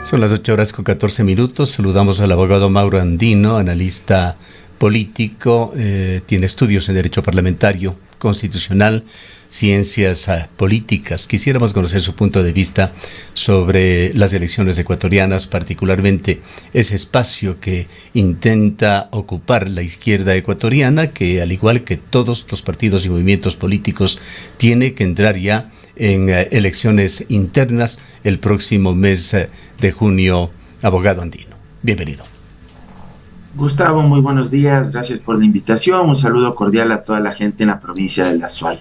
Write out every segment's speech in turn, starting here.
Son las 8:14. Saludamos al abogado Mauro Andino, analista político, tiene estudios en Derecho Parlamentario, Constitucional, Ciencias Políticas. Quisiéramos conocer su punto de vista sobre las elecciones ecuatorianas, particularmente ese espacio que intenta ocupar la izquierda ecuatoriana, que al igual que todos los partidos y movimientos políticos, tiene que entrar ya en elecciones internas el próximo mes de junio. Abogado Andino, bienvenido. Gustavo, muy buenos días, gracias por la invitación, un saludo cordial a toda la gente en la provincia de La Suay.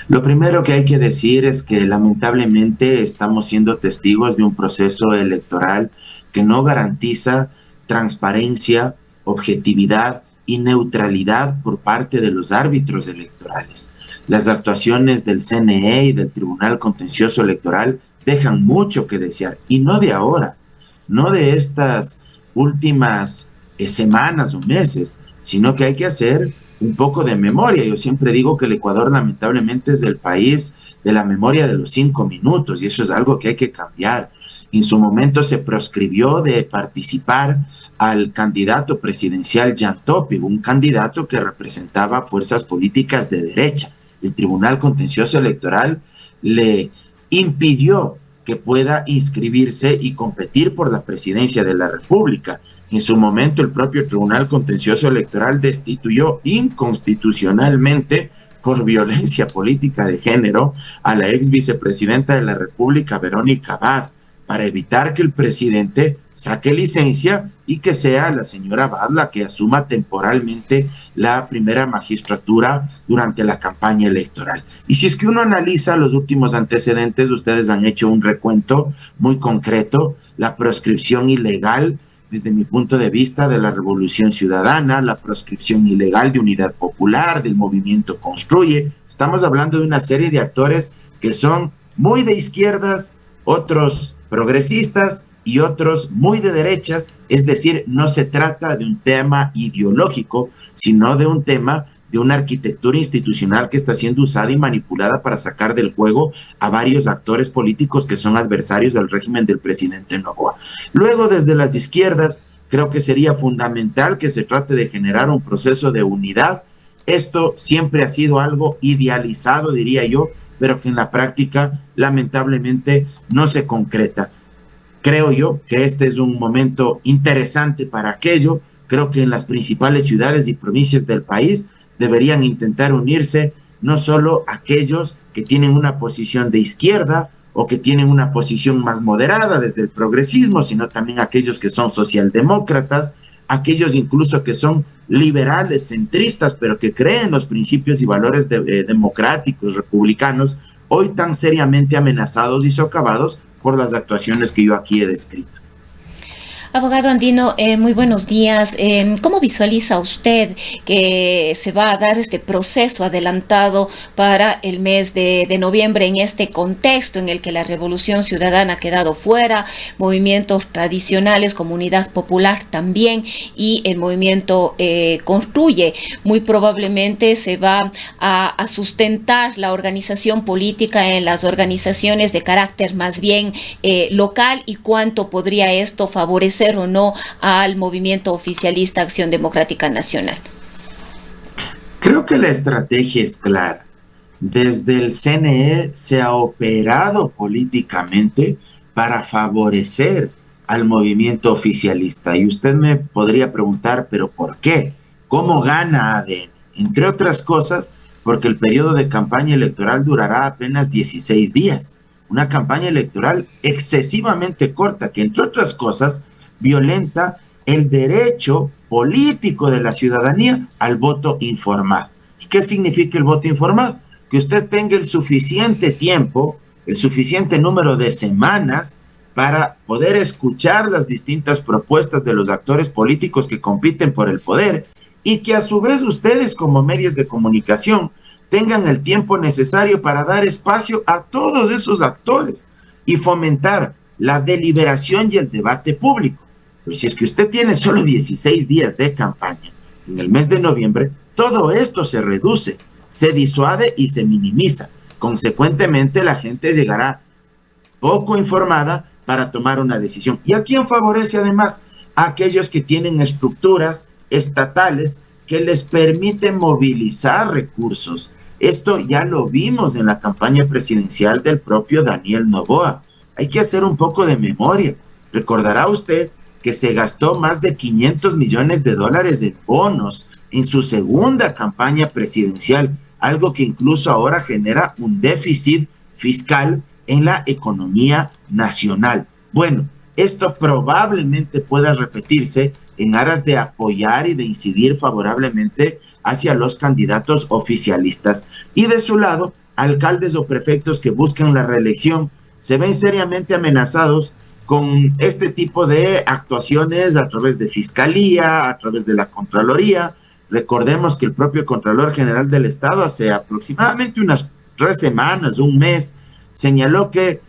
Lo primero que hay que decir es que lamentablemente estamos siendo testigos de un proceso electoral que no garantiza transparencia, objetividad y neutralidad por parte de los árbitros electorales. Las actuaciones del CNE y del Tribunal Contencioso Electoral dejan mucho que desear, y no de ahora, no de estas últimas semanas o meses, sino que hay que hacer un poco de memoria. Yo siempre digo que el Ecuador lamentablemente es el país de la memoria de los 5 minutos, y eso es algo que hay que cambiar. En su momento se proscribió de participar al candidato presidencial Jan Topi, un candidato que representaba fuerzas políticas de derecha. El Tribunal Contencioso Electoral le impidió que pueda inscribirse y competir por la presidencia de la República. En su momento, el propio Tribunal Contencioso Electoral destituyó inconstitucionalmente por violencia política de género a la ex vicepresidenta de la República, Verónica Abad, para evitar que el presidente saque licencia y que sea la señora Abad la que asuma temporalmente la primera magistratura durante la campaña electoral. Y si es que uno analiza los últimos antecedentes, ustedes han hecho un recuento muy concreto, la proscripción ilegal, desde mi punto de vista, de la Revolución Ciudadana, la proscripción ilegal de Unidad Popular, del Movimiento Construye. Estamos hablando de una serie de actores que son muy de izquierdas, otros progresistas y otros muy de derechas. Es decir, no se trata de un tema ideológico, sino de un tema de una arquitectura institucional que está siendo usada y manipulada para sacar del juego a varios actores políticos que son adversarios del régimen del presidente Noboa. Luego, desde las izquierdas, creo que sería fundamental que se trate de generar un proceso de unidad. Esto siempre ha sido algo idealizado, diría yo, pero que en la práctica lamentablemente no se concreta. Creo yo que este es un momento interesante para aquello. Creo que en las principales ciudades y provincias del país deberían intentar unirse no solo aquellos que tienen una posición de izquierda o que tienen una posición más moderada desde el progresismo, sino también aquellos que son socialdemócratas, aquellos incluso que son liberales, centristas, pero que creen los principios y valores democráticos, republicanos, hoy tan seriamente amenazados y socavados por las actuaciones que yo aquí he descrito. Abogado Andino, muy buenos días. ¿Cómo visualiza usted que se va a dar este proceso adelantado para el mes de noviembre en este contexto en el que la Revolución Ciudadana ha quedado fuera, movimientos tradicionales, Comunidad Popular también y el movimiento Construye? Muy probablemente se va a sustentar la organización política en las organizaciones de carácter más bien local, y cuánto podría esto favorecer o no al movimiento oficialista Acción Democrática Nacional. Creo que la estrategia es clara. Desde el CNE se ha operado políticamente para favorecer al movimiento oficialista. Y usted me podría preguntar, ¿pero por qué? ¿Cómo gana ADN? Entre otras cosas, porque el periodo de campaña electoral durará apenas 16 días. Una campaña electoral excesivamente corta, que entre otras cosas violenta el derecho político de la ciudadanía al voto informado. ¿Y qué significa el voto informado? Que usted tenga el suficiente tiempo, el suficiente número de semanas para poder escuchar las distintas propuestas de los actores políticos que compiten por el poder, y que a su vez ustedes como medios de comunicación tengan el tiempo necesario para dar espacio a todos esos actores y fomentar la deliberación y el debate público. Pero si es que usted tiene solo 16 días de campaña en el mes de noviembre, todo esto se reduce, se disuade y se minimiza. Consecuentemente, la gente llegará poco informada, para tomar una decisión. ¿Y a quién favorece además? A aquellos que tienen estructuras estatales que les permiten movilizar recursos. Esto ya lo vimos en la campaña presidencial del propio Daniel Noboa. Hay que hacer un poco de memoria. Recordará usted que se gastó más de $500 millones en bonos en su segunda campaña presidencial, algo que incluso ahora genera un déficit fiscal en la economía nacional. Bueno, esto probablemente pueda repetirse en aras de apoyar y de incidir favorablemente hacia los candidatos oficialistas. Y de su lado, alcaldes o prefectos que buscan la reelección se ven seriamente amenazados con este tipo de actuaciones a través de Fiscalía, a través de la Contraloría. Recordemos que el propio Contralor General del Estado hace aproximadamente unas 3 semanas, un mes, señaló que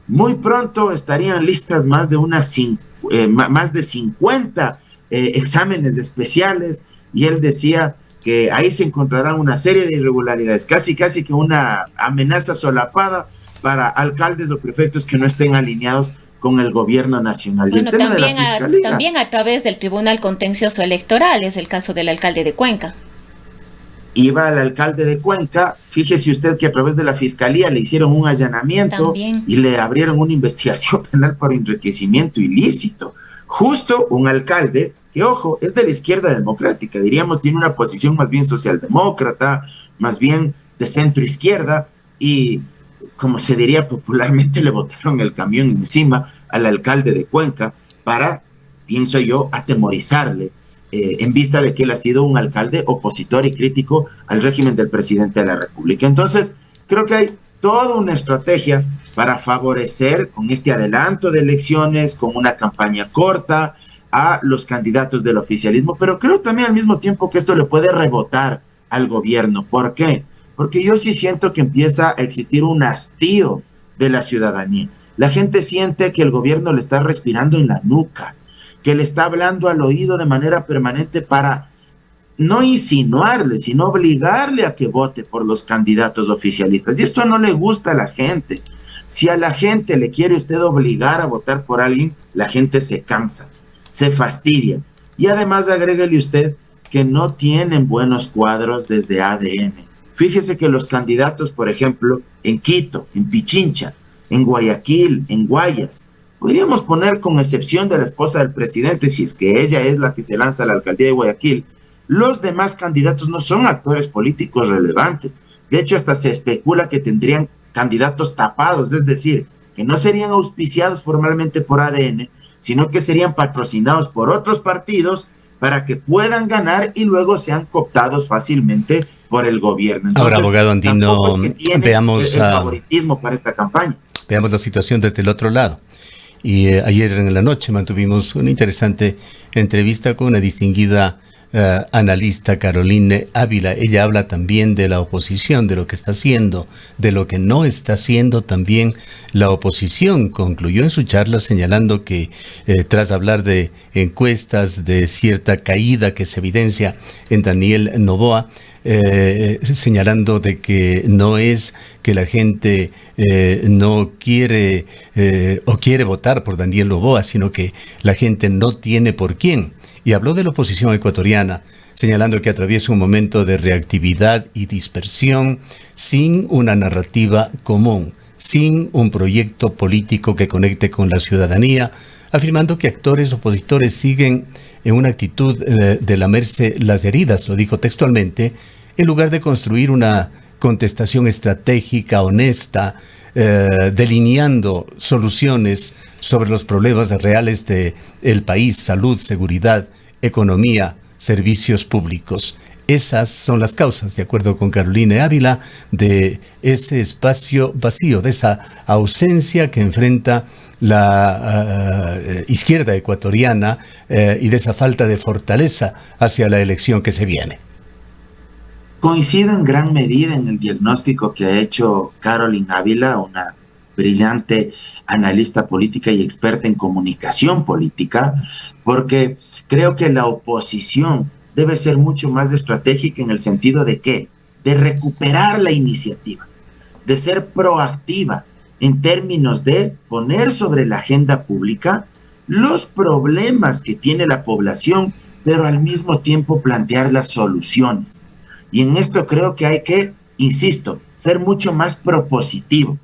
muy pronto estarían listas más de 50 exámenes especiales, y él decía que ahí se encontrarán una serie de irregularidades, casi que una amenaza solapada para alcaldes o prefectos que no estén alineados con el gobierno nacional. Bueno, y el tema también, de la fiscalía, también a través del Tribunal Contencioso Electoral, es el caso del alcalde de Cuenca. Iba al alcalde de Cuenca, fíjese usted que a través de la fiscalía le hicieron un allanamiento también, y le abrieron una investigación penal por enriquecimiento ilícito. Justo un alcalde que, ojo, es de la izquierda democrática, diríamos, tiene una posición más bien socialdemócrata, más bien de centro izquierda, y como se diría popularmente, le botaron el camión encima al alcalde de Cuenca para, pienso yo, atemorizarle, en vista de que él ha sido un alcalde opositor y crítico al régimen del presidente de la República. Entonces, creo que hay toda una estrategia para favorecer con este adelanto de elecciones, con una campaña corta, a los candidatos del oficialismo, pero creo también al mismo tiempo que esto le puede rebotar al gobierno. ¿Por qué? Porque yo sí siento que empieza a existir un hastío de la ciudadanía. La gente siente que el gobierno le está respirando en la nuca, que le está hablando al oído de manera permanente para no insinuarle, sino obligarle a que vote por los candidatos oficialistas. Y esto no le gusta a la gente. Si a la gente le quiere usted obligar a votar por alguien, la gente se cansa, se fastidia. Y además agréguele usted que no tienen buenos cuadros desde ADN. Fíjese que los candidatos, por ejemplo, en Quito, en Pichincha, en Guayaquil, en Guayas, podríamos poner con excepción de la esposa del presidente, si es que ella es la que se lanza a la alcaldía de Guayaquil, los demás candidatos no son actores políticos relevantes. De hecho, hasta se especula que tendrían candidatos tapados, es decir, que no serían auspiciados formalmente por ADN, sino que serían patrocinados por otros partidos para que puedan ganar y luego sean cooptados fácilmente por el gobierno. Entonces, ahora, abogado Andino, es que veamos el favoritismo para esta campaña. Veamos la situación desde el otro lado. Y ayer en la noche mantuvimos una interesante entrevista con una distinguida analista, Caroline Ávila. Ella habla también de la oposición, de lo que está haciendo, de lo que no está haciendo también la oposición. Concluyó en su charla señalando que tras hablar de encuestas, de cierta caída que se evidencia en Daniel Noboa, señalando de que no es que la gente no quiere o quiere votar por Daniel Noboa, sino que la gente no tiene por quién. Y habló de la oposición ecuatoriana, señalando que atraviesa un momento de reactividad y dispersión sin una narrativa común, sin un proyecto político que conecte con la ciudadanía, afirmando que actores opositores siguen en una actitud de lamerse las heridas, lo dijo textualmente, en lugar de construir una contestación estratégica, honesta, delineando soluciones sobre los problemas reales del país: salud, seguridad, economía, servicios públicos. Esas son las causas, de acuerdo con Caroline Ávila, de ese espacio vacío, de esa ausencia que enfrenta la izquierda ecuatoriana y de esa falta de fortaleza hacia la elección que se viene. Coincido en gran medida en el diagnóstico que ha hecho Caroline Ávila, una brillante analista política y experta en comunicación política, porque creo que la oposición debe ser mucho más estratégica en el sentido de ¿qué? De recuperar la iniciativa, de ser proactiva en términos de poner sobre la agenda pública los problemas que tiene la población, pero al mismo tiempo plantear las soluciones. Y en esto creo que hay que, insisto, ser mucho más propositivo,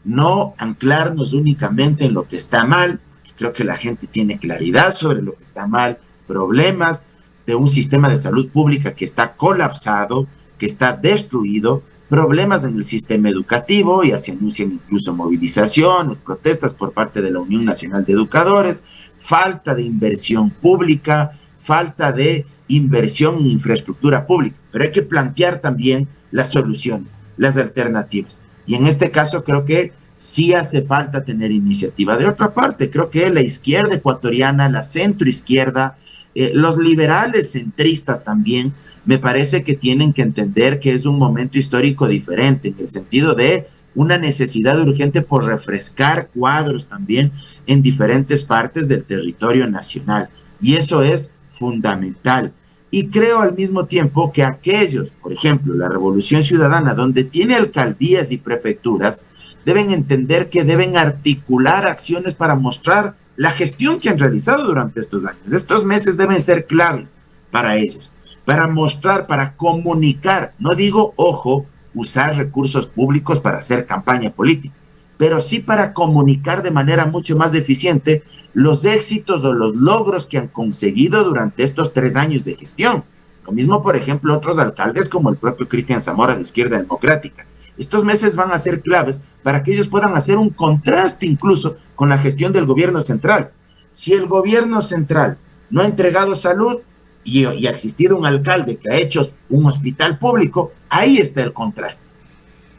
no anclarnos únicamente en lo que está mal, porque creo que la gente tiene claridad sobre lo que está mal, problemas de un sistema de salud pública que está colapsado, que está destruido, problemas en el sistema educativo, y se anuncian incluso movilizaciones, protestas por parte de la Unión Nacional de Educadores, falta de inversión pública, falta de inversión en infraestructura pública, pero hay que plantear también las soluciones, las alternativas, y en este caso creo que sí hace falta tener iniciativa. De otra parte, creo que la izquierda ecuatoriana, la centroizquierda, los liberales centristas también, me parece que tienen que entender que es un momento histórico diferente, en el sentido de una necesidad urgente por refrescar cuadros también en diferentes partes del territorio nacional. Y eso es fundamental. Y creo al mismo tiempo que aquellos, por ejemplo, la Revolución Ciudadana, donde tiene alcaldías y prefecturas, deben entender que deben articular acciones para mostrar la gestión que han realizado durante estos años. Estos meses deben ser claves para ellos, para mostrar, para comunicar. No digo, ojo, usar recursos públicos para hacer campaña política, pero sí para comunicar de manera mucho más eficiente los éxitos o los logros que han conseguido durante estos 3 años de gestión. Lo mismo, por ejemplo, otros alcaldes como el propio Cristian Zamora de Izquierda Democrática. Estos meses van a ser claves para que ellos puedan hacer un contraste incluso con la gestión del gobierno central. Si el gobierno central no ha entregado salud y ha existido un alcalde que ha hecho un hospital público, ahí está el contraste.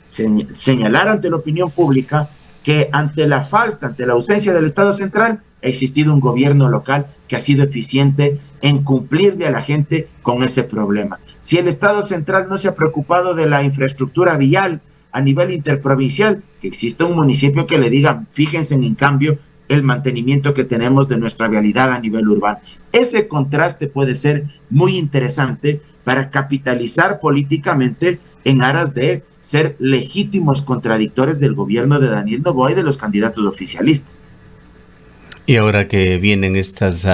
Señalar ante la opinión pública que ante la falta, ante la ausencia del Estado central, ha existido un gobierno local que ha sido eficiente en cumplirle a la gente con ese problema. Si el Estado central no se ha preocupado de la infraestructura vial a nivel interprovincial, que exista un municipio que le diga, fíjense en cambio el mantenimiento que tenemos de nuestra vialidad a nivel urbano. Ese contraste puede ser muy interesante para capitalizar políticamente en aras de ser legítimos contradictores del gobierno de Daniel Noboa y de los candidatos oficialistas. Y ahora que vienen estas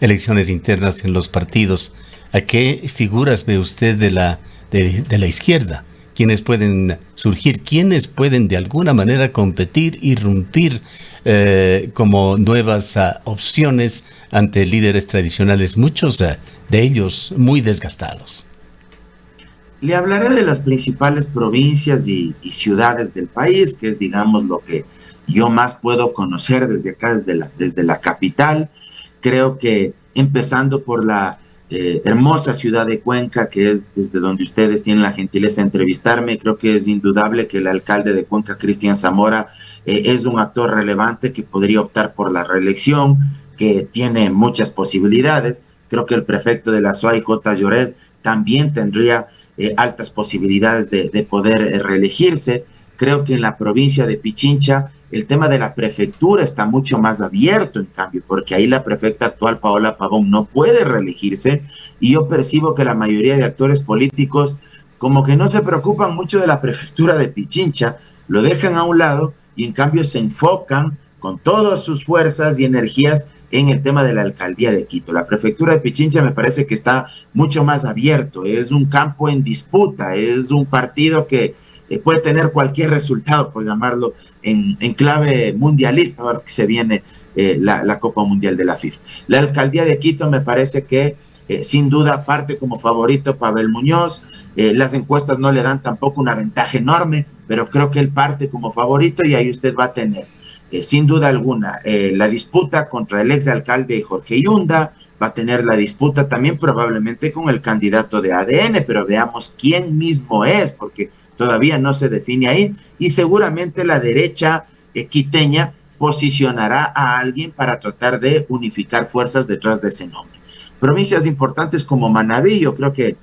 elecciones internas en los partidos, ¿a qué figuras ve usted de la izquierda? ¿Quiénes pueden surgir? ¿Quiénes pueden de alguna manera competir, irrumpir como nuevas opciones ante líderes tradicionales, muchos de ellos muy desgastados? Le hablaré de las principales provincias y ciudades del país, que es, digamos, lo que yo más puedo conocer desde acá, desde la capital. Creo que empezando por la hermosa ciudad de Cuenca, que es desde donde ustedes tienen la gentileza de entrevistarme, creo que es indudable que el alcalde de Cuenca, Cristian Zamora, es un actor relevante que podría optar por la reelección, que tiene muchas posibilidades. Creo que el prefecto de la SUAY, J. Lloret, también tendría altas posibilidades de poder reelegirse. Creo que en la provincia de Pichincha el tema de la prefectura está mucho más abierto, en cambio, porque ahí la prefecta actual, Paola Pavón, no puede reelegirse, y yo percibo que la mayoría de actores políticos como que no se preocupan mucho de la prefectura de Pichincha, lo dejan a un lado y en cambio se enfocan con todas sus fuerzas y energías en el tema de la alcaldía de Quito. La prefectura de Pichincha me parece que está mucho más abierto, es un campo en disputa, es un partido que puede tener cualquier resultado, por llamarlo, en clave mundialista, ahora que se viene la Copa Mundial de la FIFA. La alcaldía de Quito me parece que sin duda parte como favorito Pavel Muñoz. Las encuestas no le dan tampoco una ventaja enorme, pero creo que él parte como favorito y ahí usted va a tener, sin duda alguna, la disputa contra el exalcalde Jorge Yunda, va a tener la disputa también probablemente con el candidato de ADN, pero veamos quién mismo es, porque todavía no se define ahí, y seguramente la derecha quiteña posicionará a alguien para tratar de unificar fuerzas detrás de ese nombre. Provincias importantes como Manabí, yo creo que,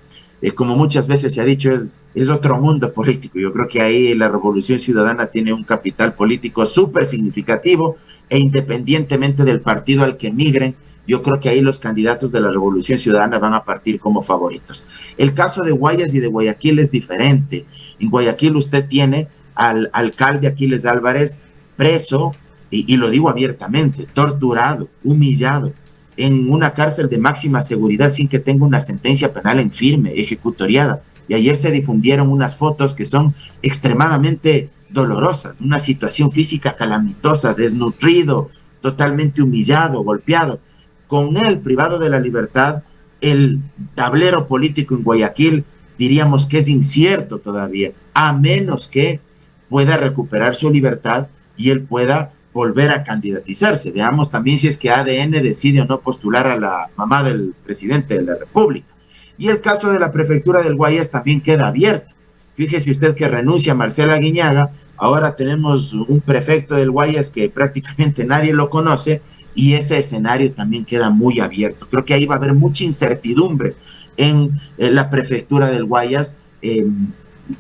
como muchas veces se ha dicho, es otro mundo político. Yo creo que ahí la Revolución Ciudadana tiene un capital político súper significativo, e independientemente del partido al que migren, yo creo que ahí los candidatos de la Revolución Ciudadana van a partir como favoritos. El caso de Guayas y de Guayaquil es diferente. En Guayaquil usted tiene al alcalde Aquiles Álvarez, preso, y lo digo abiertamente, torturado, humillado, en una cárcel de máxima seguridad sin que tenga una sentencia penal en firme, ejecutoriada. Y ayer se difundieron unas fotos que son extremadamente dolorosas, una situación física calamitosa, desnutrido, totalmente humillado, golpeado. Con él, privado de la libertad, el tablero político en Guayaquil diríamos que es incierto todavía, a menos que pueda recuperar su libertad y él pueda volver a candidatizarse. Veamos también si es que ADN decide o no postular a la mamá del presidente de la República. Y el caso de la prefectura del Guayas también queda abierto. Fíjese usted que renuncia Marcela Guiñaga, ahora tenemos un prefecto del Guayas que prácticamente nadie lo conoce, y ese escenario también queda muy abierto. Creo que ahí va a haber mucha incertidumbre en la prefectura del Guayas,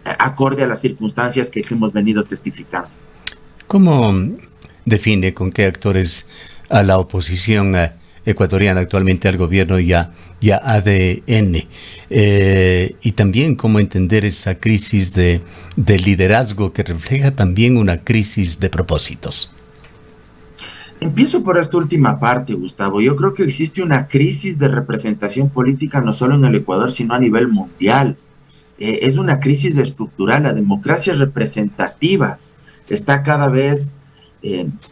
acorde a las circunstancias que hemos venido testificando. ¿Cómo define con qué actores a la oposición ecuatoriana, actualmente al gobierno y a ADN? Y también cómo entender esa crisis de liderazgo que refleja también una crisis de propósitos. Empiezo por esta última parte, Gustavo. Yo creo que existe una crisis de representación política no solo en el Ecuador, sino a nivel mundial. Es una crisis estructural. La democracia representativa está cada vez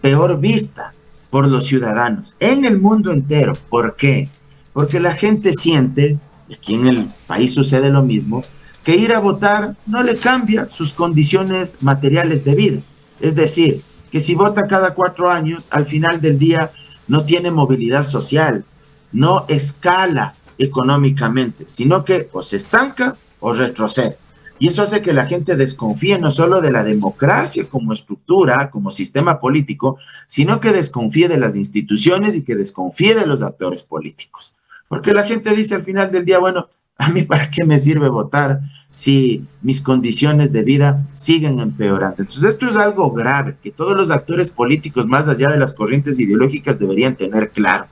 peor vista por los ciudadanos en el mundo entero. ¿Por qué? Porque la gente siente, y aquí en el país sucede lo mismo, que ir a votar no le cambia sus condiciones materiales de vida. Es decir, que si vota cada 4 años, al final del día no tiene movilidad social, no escala económicamente, sino que o se estanca o retrocede. Y eso hace que la gente desconfíe no solo de la democracia como estructura, como sistema político, sino que desconfíe de las instituciones y que desconfíe de los actores políticos. Porque la gente dice al final del día, bueno, ¿a mí para qué me sirve votar si mis condiciones de vida siguen empeorando? Entonces esto es algo grave que todos los actores políticos, más allá de las corrientes ideológicas, deberían tener claro.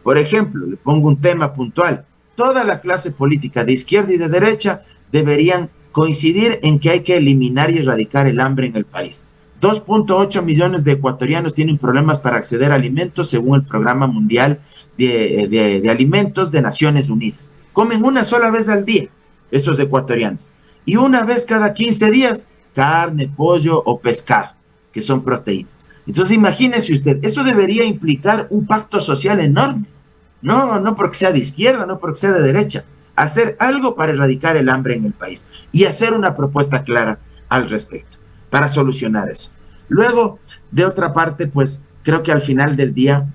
Por ejemplo, le pongo un tema puntual. Toda la clase política de izquierda y de derecha deberían coincidir en que hay que eliminar y erradicar el hambre en el país. 2.8 millones de ecuatorianos tienen problemas para acceder a alimentos según el Programa Mundial de Alimentos de Naciones Unidas. Comen una sola vez al día esos ecuatorianos, y una vez cada 15 días carne, pollo o pescado, que son proteínas. Entonces imagínese usted, eso debería implicar un pacto social enorme, no porque sea de izquierda, no porque sea de derecha, hacer algo para erradicar el hambre en el país y hacer una propuesta clara al respecto para solucionar eso. Luego, de otra parte, pues creo que al final del día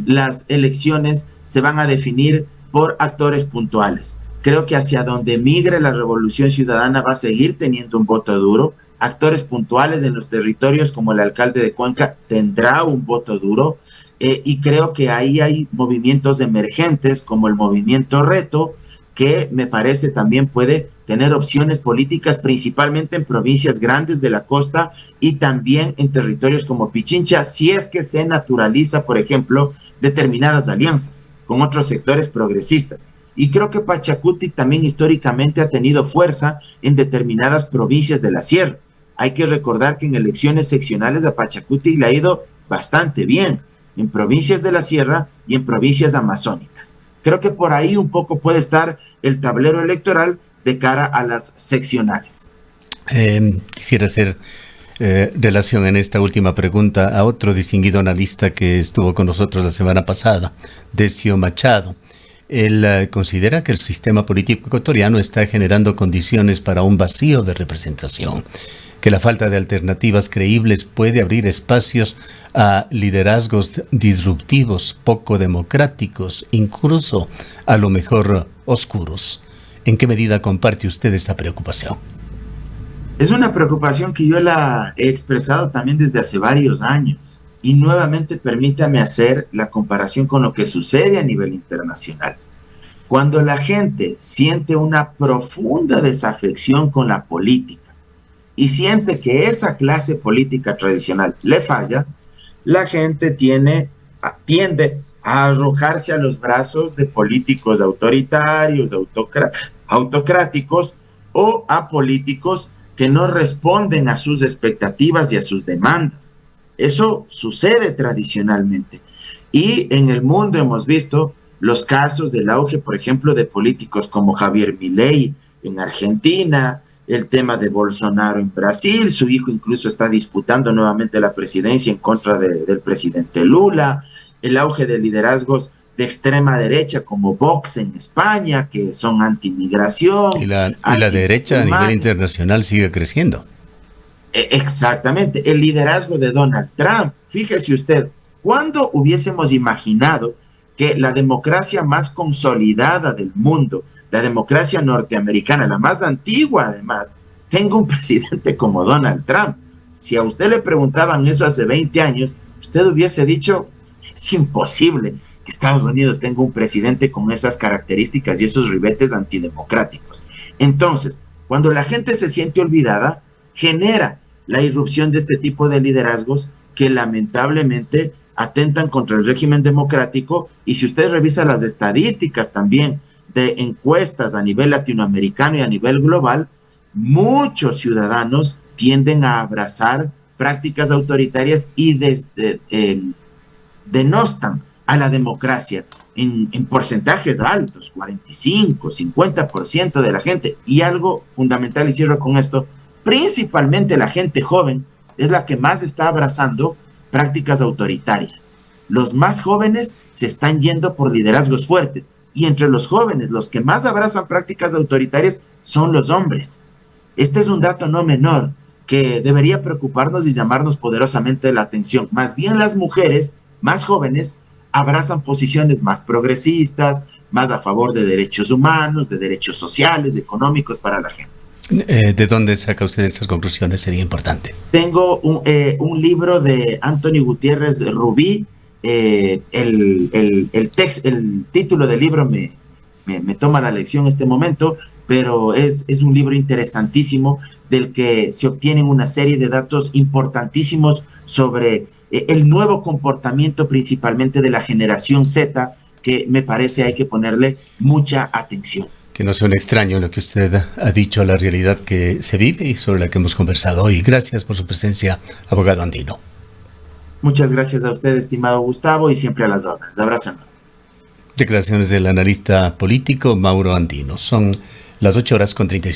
las elecciones se van a definir por actores puntuales. Creo que hacia donde migre la revolución ciudadana va a seguir teniendo un voto duro. Actores puntuales en los territorios como el alcalde de Cuenca tendrá un voto duro, y creo que ahí hay movimientos emergentes como el movimiento Reto, que me parece también puede tener opciones políticas principalmente en provincias grandes de la costa y también en territorios como Pichincha, si es que se naturaliza, por ejemplo, determinadas alianzas con otros sectores progresistas. Y creo que Pachacuti también históricamente ha tenido fuerza en determinadas provincias de la sierra. Hay que recordar que en elecciones seccionales a Pachacuti le ha ido bastante bien, en provincias de la sierra y en provincias amazónicas. Creo que por ahí un poco puede estar el tablero electoral de cara a las seccionales. Quisiera hacer relación en esta última pregunta a otro distinguido analista que estuvo con nosotros la semana pasada, Decio Machado. Él considera que el sistema político ecuatoriano está generando condiciones para un vacío de representación, que la falta de alternativas creíbles puede abrir espacios a liderazgos disruptivos, poco democráticos, incluso a lo mejor oscuros. ¿En qué medida comparte usted esta preocupación? Es una preocupación que yo la he expresado también desde hace varios años. Y nuevamente permítame hacer la comparación con lo que sucede a nivel internacional. Cuando la gente siente una profunda desafección con la política y siente que esa clase política tradicional le falla, la gente tiende a arrojarse a los brazos de políticos autoritarios, autocráticos, o a políticos que no responden a sus expectativas y a sus demandas. Eso sucede tradicionalmente. Y en el mundo hemos visto los casos del auge, por ejemplo, de políticos como Javier Milei en Argentina, el tema de Bolsonaro en Brasil, su hijo incluso está disputando nuevamente la presidencia en contra del presidente Lula, el auge de liderazgos de extrema derecha como Vox en España, que son anti-inmigración. Y la derecha a nivel internacional sigue creciendo. Exactamente, el liderazgo de Donald Trump. Fíjese usted, ¿cuándo hubiésemos imaginado que la democracia más consolidada del mundo, la democracia norteamericana, la más antigua además, tenga un presidente como Donald Trump? Si a usted le preguntaban eso hace 20 años, usted hubiese dicho, es imposible que Estados Unidos tenga un presidente con esas características y esos ribetes antidemocráticos. Entonces, cuando la gente se siente olvidada, genera la irrupción de este tipo de liderazgos que lamentablemente atentan contra el régimen democrático. Y si usted revisa las estadísticas también de encuestas a nivel latinoamericano y a nivel global, muchos ciudadanos tienden a abrazar prácticas autoritarias y denostan a la democracia en porcentajes altos, 45, 50% de la gente. Y algo fundamental, y cierro con esto, principalmente la gente joven es la que más está abrazando prácticas autoritarias. Los más jóvenes se están yendo por liderazgos fuertes, y entre los jóvenes los que más abrazan prácticas autoritarias son los hombres. Este es un dato no menor que debería preocuparnos y llamarnos poderosamente la atención. Más bien las mujeres más jóvenes abrazan posiciones más progresistas, más a favor de derechos humanos, de derechos sociales, económicos para la gente. ¿De dónde saca usted estas conclusiones? Sería importante. Tengo un libro de Anthony Gutiérrez Rubí. El título del libro me toma la lección en este momento, pero es un libro interesantísimo del que se obtienen una serie de datos importantísimos sobre el nuevo comportamiento principalmente de la generación Z, que me parece hay que ponerle mucha atención. Que no suene extraño lo que usted ha dicho a la realidad que se vive y sobre la que hemos conversado hoy. Gracias por su presencia, abogado Andino. Muchas gracias a usted, estimado Gustavo, y siempre a las órdenes. Abrazo enorme. Declaraciones del analista político Mauro Andino. Son las 8:35.